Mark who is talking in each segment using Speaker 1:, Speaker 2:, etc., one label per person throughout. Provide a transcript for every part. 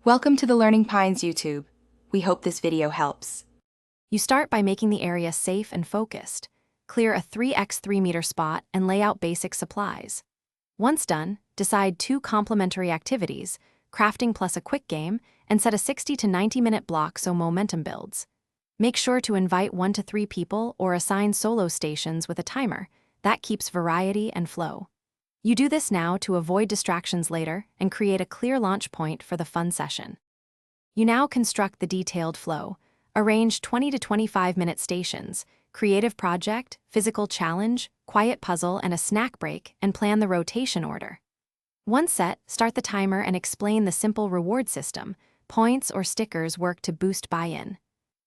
Speaker 1: Welcome to the Learning Pines YouTube. We hope this video helps.
Speaker 2: You start by making the area safe and focused. Clear a 3x 3 meter spot and lay out basic supplies. Once done, decide 2 complementary activities, crafting plus a quick game, and set a 60 to 90 minute block so momentum builds. Make sure to invite 1 to 3 people or assign solo stations with a timer. That keeps variety and flow. You do this now to avoid distractions later and create a clear launch point for the fun session. You now construct the detailed flow. Arrange 20 to 25 minute stations, creative project, physical challenge, quiet puzzle, and a snack break, and plan the rotation order. Once set, start the timer and explain the simple reward system. Points or stickers work to boost buy-in.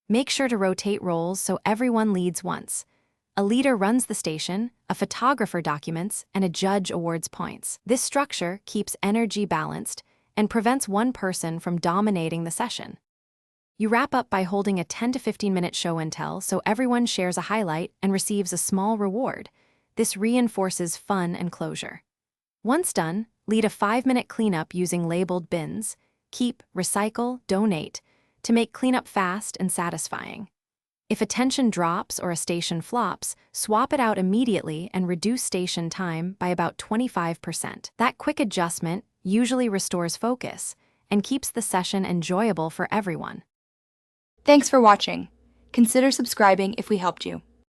Speaker 2: Make sure to rotate roles so everyone leads once. A leader runs the station, a photographer documents, and a judge awards points. This structure keeps energy balanced and prevents one person from dominating the session. You wrap up by holding a 10 to 15 minute show and tell so everyone shares a highlight and receives a small reward. This reinforces fun and closure. Once done, lead a 5-minute cleanup using labeled bins, keep, recycle, donate, to make cleanup fast and satisfying. If attention drops or a station flops, swap it out immediately and reduce station time by about 25%. That quick adjustment usually restores focus and keeps the session enjoyable for everyone.
Speaker 1: Thanks for watching. Consider subscribing if we helped you.